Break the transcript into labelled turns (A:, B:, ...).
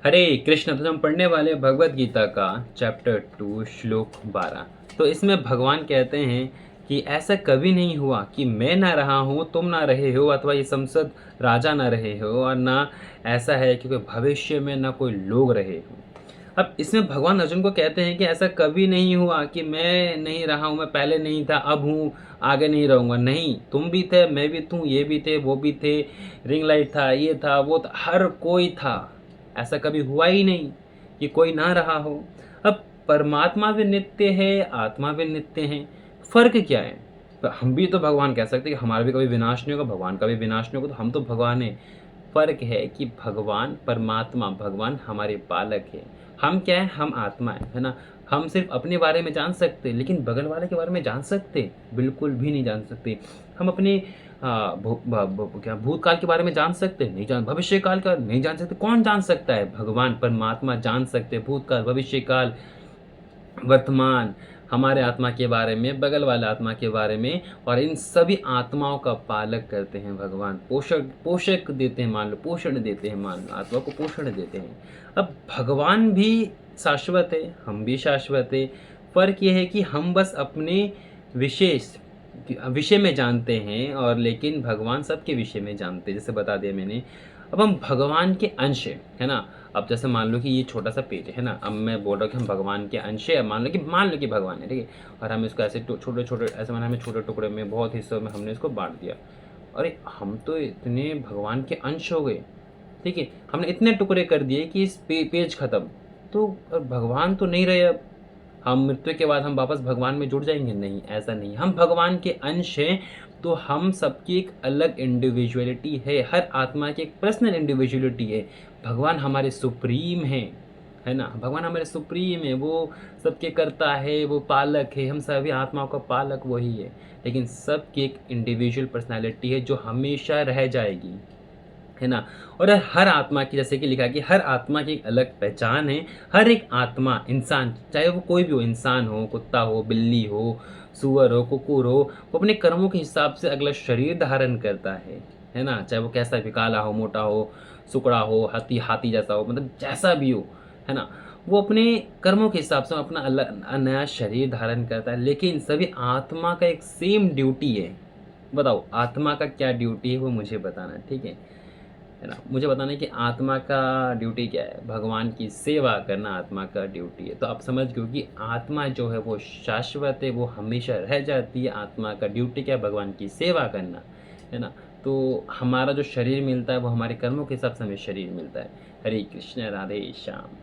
A: हरे कृष्ण। तो हम पढ़ने वाले भगवत गीता का चैप्टर 2 श्लोक 12। तो इसमें भगवान कहते हैं कि ऐसा कभी नहीं हुआ कि मैं ना रहा हूँ, तुम ना रहे हो, अथवा ये संसद राजा ना रहे हो, और ना ऐसा है कि कोई भविष्य में ना कोई लोग रहे हो। अब इसमें भगवान अर्जुन को कहते हैं कि ऐसा कभी नहीं हुआ कि मैं नहीं रहा हूँ, मैं पहले नहीं था, अब हूँ, आगे नहीं रहूँगा। नहीं, तुम भी थे, मैं भी हूँ, ये भी थे, वो भी थे, रिंग लाइट था, ये था, वो था, हर कोई था। ऐसा कभी हुआ ही नहीं कि कोई ना रहा हो। अब परमात्मा भी नित्य है, आत्मा भी नित्य है। फ़र्क क्या है? तो हम भी तो भगवान कह सकते हैं कि हमारा भी कभी विनाश नहीं होगा, भगवान का भी विनाश नहीं होगा, तो हम तो भगवान हैं। फ़र्क है कि भगवान परमात्मा, भगवान हमारे पालक हैं। हम क्या हैं? हम आत्मा है ना? हम सिर्फ़ अपने बारे में जान सकते हैं, लेकिन बगल वाले के बारे में जान सकते? बिल्कुल भी नहीं जान सकते। हम अपने भू ब ब क्या भूतकाल के बारे में जान सकते हैं? नहीं जान भविष्य काल का नहीं जान सकते। कौन जान सकता है? भगवान परमात्मा जान सकते हैं भूतकाल, भविष्य काल, वर्तमान, हमारे आत्मा के बारे में, बगल वाले आत्मा के बारे में, और इन सभी आत्माओं का पालक करते हैं भगवान। पोषक पोषक देते हैं, मान लो पोषण देते हैं, मान लो आत्मा को पोषण देते हैं। अब भगवान भी शाश्वत है, हम भी शाश्वत है। फ़र्क ये है कि हम बस अपने विशेष विषय में जानते हैं, और लेकिन भगवान सबके विषय में जानते हैं, जैसे बता दिया मैंने। अब हम भगवान के अंश हैं, है ना? अब जैसे मान लो कि ये छोटा-सा पेज है ना? अब मैं बोल रहा हूँ कि हम भगवान के अंश हैं, मान लो कि भगवान है, ठीक है? और हम इसको ऐसे छोटे-छोटे, ऐसे मैंने हमें छोटे टुकड़े में, बहुत हिस्सों में हमने इसको बाँट दिया। अरे! हम तो इतने भगवान के अंश हो गए, ठीक है? हमने इतने टुकड़े कर दिए कि इस पेज खत्म। तो भगवान तो नहीं रहे अब। हम मृत्यु के बाद हम वापस भगवान में जुड़ जाएँगे? नहीं, ऐसा नहीं है। हम भगवान के अंश हैं, तो हम सबकी एक अलग इंडिविजुअलिटी है। हर आत्मा की एक पर्सनल इंडिविजुअलिटी है। भगवान हमारे सुप्रीम हैं, है ना? भगवान हमारे सुप्रीम हैं, वो सबके कर्ता है, वो पालक है, हम सभी आत्माओं का पालक वही है। लेकिन सबकी एक इंडिविजुअल पर्सनैलिटी है जो हमेशा रह जाएगी। है ना? और हर आत्मा की, जैसे कि लिखा है कि हर आत्मा की एक अलग पहचान है। हर एक आत्मा, इंसान, चाहे वो कोई भी हो, इंसान हो, कुत्ता हो, बिल्ली हो, सूअर हो, कुकुर हो, वो अपने कर्मों के हिसाब से अगला शरीर धारण करता है ना? चाहे वो कैसा भी, काला हो, मोटा हो, सुकड़ा हो, हाथी हाथी जैसा हो, मतलब जैसा भी हो, है ना? वो अपने कर्मों के हिसाब से अपना नया शरीर धारण करता है, लेकिन सभी आत्मा का एक सेम ड्यूटी है। बताओ, आत्मा का क्या ड्यूटी है, वो मुझे बताना, ठीक है ना? मुझे बताना है कि आत्मा का ड्यूटी क्या है? भगवान की सेवा करना आत्मा का ड्यूटी है। तो आप समझ गए हो कि आत्मा जो है वो शाश्वत है, वो हमेशा रह जाती है। आत्मा का ड्यूटी क्या है? भगवान की सेवा करना, है ना? तो हमारा जो शरीर मिलता है वो हमारे कर्मों के हिसाब से हमें शरीर मिलता है। हरे कृष्ण, राधे श्याम।